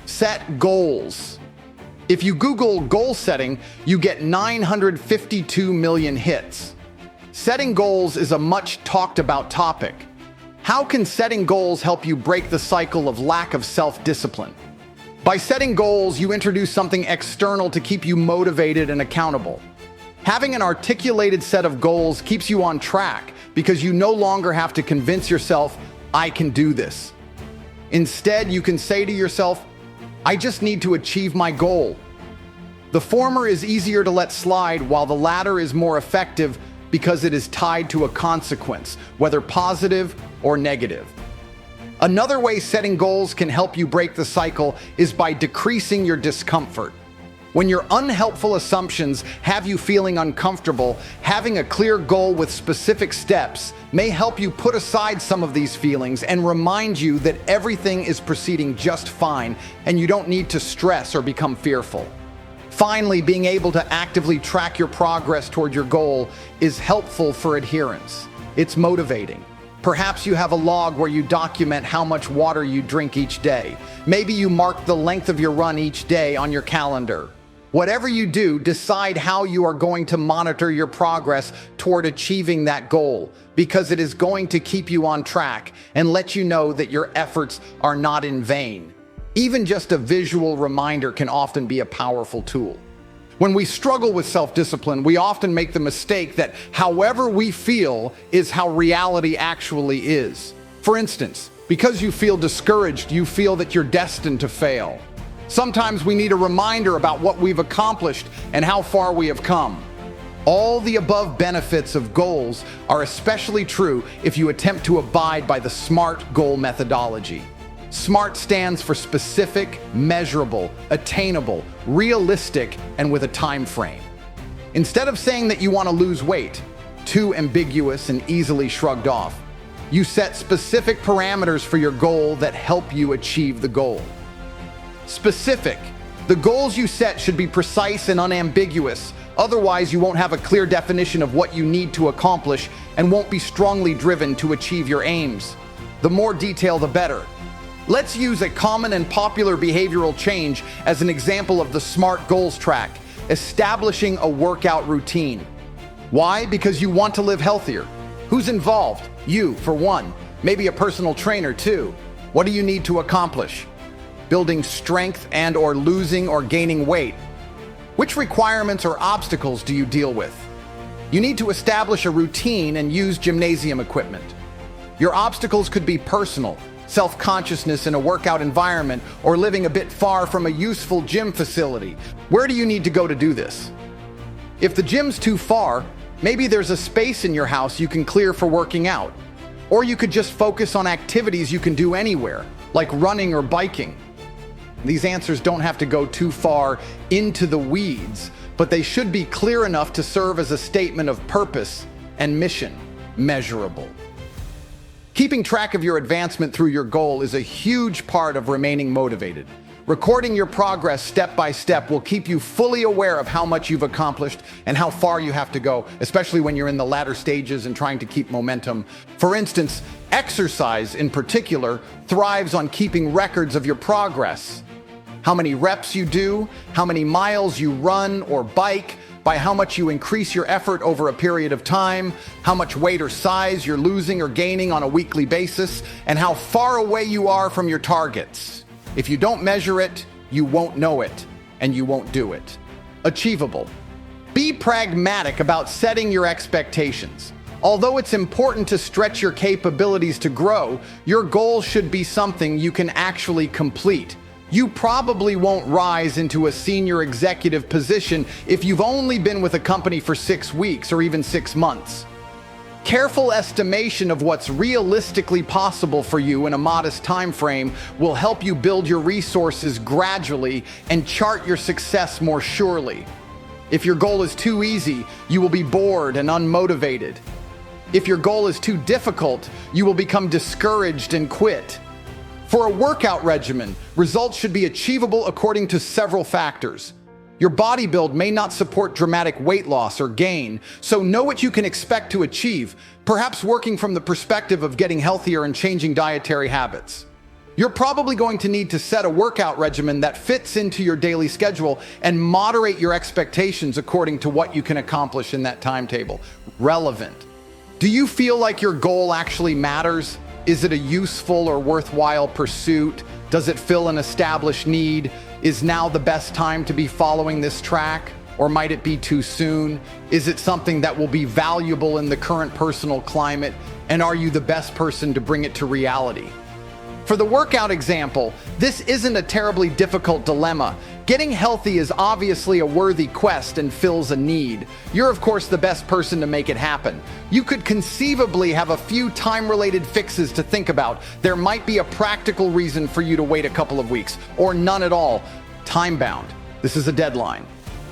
Set goals. If you Google goal setting, you get 952 million hits. Setting goals is a much talked about topic. How can setting goals help you break the cycle of lack of self-discipline? By setting goals, you introduce something external to keep you motivated and accountable. Having an articulated set of goals keeps you on track because you no longer have to convince yourself, I can do this. Instead, you can say to yourself, I just need to achieve my goal. The former is easier to let slide, while the latter is more effective because it is tied to a consequence, whether positive or negative. Another way setting goals can help you break the cycle is by decreasing your discomfort. When your unhelpful assumptions have you feeling uncomfortable, having a clear goal with specific steps may help you put aside some of these feelings and remind you that everything is proceeding just fine and you don't need to stress or become fearful. Finally, being able to actively track your progress toward your goal is helpful for adherence. It's motivating. Perhaps you have a log where you document how much water you drink each day. Maybe you mark the length of your run each day on your calendar. Whatever you do, decide how you are going to monitor your progress toward achieving that goal, because it is going to keep you on track and let you know that your efforts are not in vain. Even just a visual reminder can often be a powerful tool. When we struggle with self-discipline, we often make the mistake that however we feel is how reality actually is. For instance, because you feel discouraged, you feel that you're destined to fail. Sometimes we need a reminder about what we've accomplished and how far we have come. All the above benefits of goals are especially true if you attempt to abide by the SMART goal methodology. SMART stands for specific, measurable, attainable, realistic, and with a time frame. Instead of saying that you want to lose weight, too ambiguous and easily shrugged off, you set specific parameters for your goal that help you achieve the goal. Specific. The goals you set should be precise and unambiguous. Otherwise, you won't have a clear definition of what you need to accomplish and won't be strongly driven to achieve your aims. The more detail, the better. Let's use a common and popular behavioral change as an example of the SMART goals track: establishing a workout routine. Why? Because you want to live healthier. Who's involved? You, for one. Maybe a personal trainer, too. What do you need to accomplish? Building strength and/or losing or gaining weight. Which requirements or obstacles do you deal with? You need to establish a routine and use gymnasium equipment. Your obstacles could be personal, self-consciousness in a workout environment, or living a bit far from a useful gym facility. Where do you need to go to do this? If the gym's too far, maybe there's a space in your house you can clear for working out. Or you could just focus on activities you can do anywhere, like running or biking. These answers don't have to go too far into the weeds, but they should be clear enough to serve as a statement of purpose and mission, measurable. Keeping track of your advancement through your goal is a huge part of remaining motivated. Recording your progress step by step will keep you fully aware of how much you've accomplished and how far you have to go, especially when you're in the latter stages and trying to keep momentum. For instance, exercise in particular thrives on keeping records of your progress. How many reps you do, how many miles you run or bike, by how much you increase your effort over a period of time, how much weight or size you're losing or gaining on a weekly basis, and how far away you are from your targets. If you don't measure it, you won't know it, and you won't do it. Achievable. Be pragmatic about setting your expectations. Although it's important to stretch your capabilities to grow, your goal should be something you can actually complete. You probably won't rise into a senior executive position if you've only been with a company for 6 weeks or even 6 months. Careful estimation of what's realistically possible for you in a modest time frame will help you build your resources gradually and chart your success more surely. If your goal is too easy, you will be bored and unmotivated. If your goal is too difficult, you will become discouraged and quit. For a workout regimen, results should be achievable according to several factors. Your body build may not support dramatic weight loss or gain, so know what you can expect to achieve, perhaps working from the perspective of getting healthier and changing dietary habits. You're probably going to need to set a workout regimen that fits into your daily schedule and moderate your expectations according to what you can accomplish in that timetable. Relevant. Do you feel like your goal actually matters? Is it a useful or worthwhile pursuit? Does it fill an established need? Is now the best time to be following this track? Or might it be too soon? Is it something that will be valuable in the current personal climate? And are you the best person to bring it to reality? For the workout example, this isn't a terribly difficult dilemma. Getting healthy is obviously a worthy quest and fills a need. You're of course the best person to make it happen. You could conceivably have a few time-related fixes to think about. There might be a practical reason for you to wait a couple of weeks, or none at all. Time-bound. This is a deadline.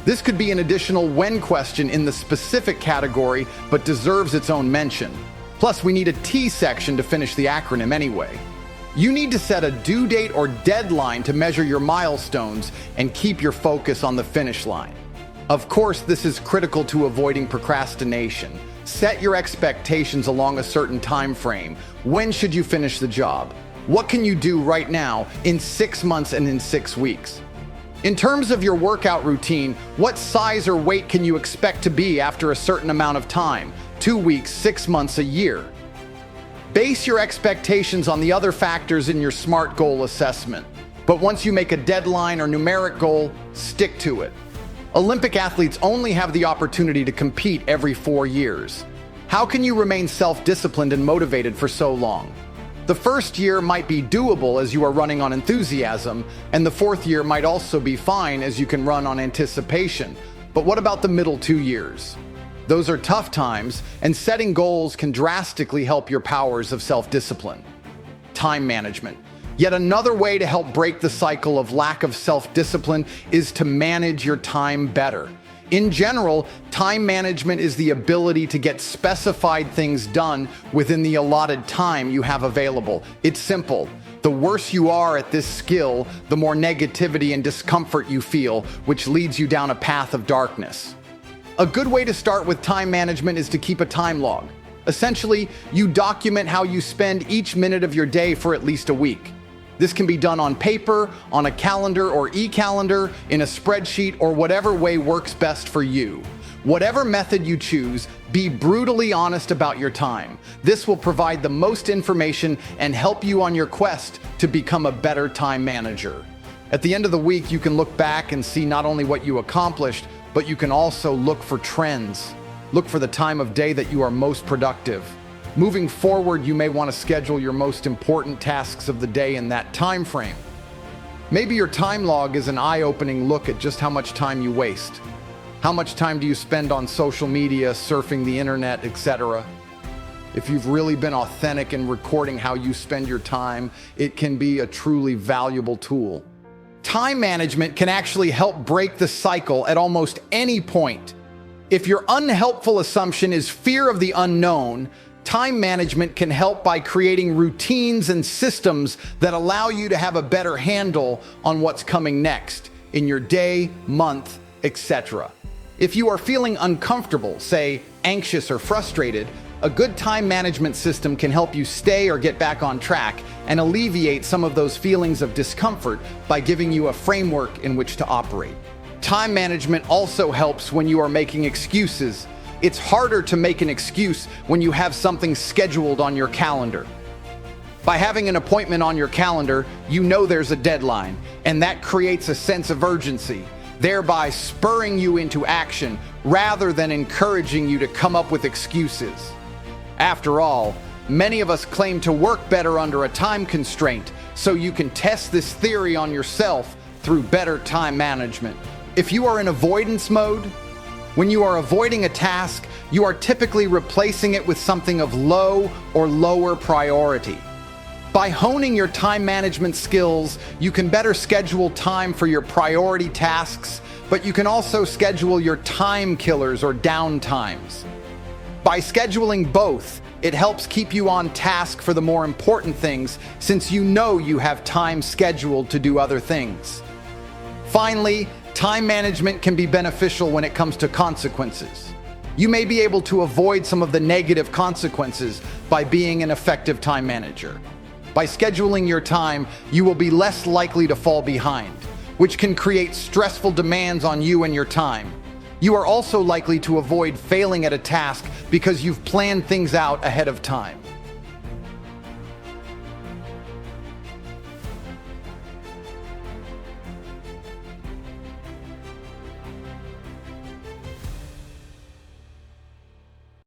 This could be an additional when question in the specific category, but deserves its own mention. Plus, we need a T section to finish the acronym anyway. You need to set a due date or deadline to measure your milestones and keep your focus on the finish line. Of course, this is critical to avoiding procrastination. Set your expectations along a certain time frame. When should you finish the job? What can you do right now, in 6 months and in 6 weeks? In terms of your workout routine, what size or weight can you expect to be after a certain amount of time? 2 weeks, 6 months, a year? Base your expectations on the other factors in your SMART goal assessment. But once you make a deadline or numeric goal, stick to it. Olympic athletes only have the opportunity to compete every 4 years. How can you remain self-disciplined and motivated for so long? The first year might be doable as you are running on enthusiasm, and the fourth year might also be fine as you can run on anticipation. But what about the middle 2 years? Those are tough times, and setting goals can drastically help your powers of self-discipline. Time management. Yet another way to help break the cycle of lack of self-discipline is to manage your time better. In general, time management is the ability to get specified things done within the allotted time you have available. It's simple. The worse you are at this skill, the more negativity and discomfort you feel, which leads you down a path of darkness. A good way to start with time management is to keep a time log. Essentially, you document how you spend each minute of your day for at least a week. This can be done on paper, on a calendar or e-calendar, in a spreadsheet, or whatever way works best for you. Whatever method you choose, be brutally honest about your time. This will provide the most information and help you on your quest to become a better time manager. At the end of the week, you can look back and see not only what you accomplished, but you can also look for trends. Look for the time of day that you are most productive. Moving forward, you may want to schedule your most important tasks of the day in that time frame. Maybe your time log is an eye-opening look at just how much time you waste. How much time do you spend on social media, surfing the internet, etc.? If you've really been authentic in recording how you spend your time, it can be a truly valuable tool. Time management can actually help break the cycle at almost any point. If your unhelpful assumption is fear of the unknown, time management can help by creating routines and systems that allow you to have a better handle on what's coming next in your day, month, etc. If you are feeling uncomfortable, say anxious or frustrated, a good time management system can help you stay or get back on track and alleviate some of those feelings of discomfort by giving you a framework in which to operate. Time management also helps when you are making excuses. It's harder to make an excuse when you have something scheduled on your calendar. By having an appointment on your calendar, you know there's a deadline, and that creates a sense of urgency, thereby spurring you into action rather than encouraging you to come up with excuses. After all, many of us claim to work better under a time constraint, so you can test this theory on yourself through better time management. If you are in avoidance mode, when you are avoiding a task, you are typically replacing it with something of low or lower priority. By honing your time management skills, you can better schedule time for your priority tasks, but you can also schedule your time killers or down times. By scheduling both, it helps keep you on task for the more important things, since you know you have time scheduled to do other things. Finally, time management can be beneficial when it comes to consequences. You may be able to avoid some of the negative consequences by being an effective time manager. By scheduling your time, you will be less likely to fall behind, which can create stressful demands on you and your time. You are also likely to avoid failing at a task because you've planned things out ahead of time.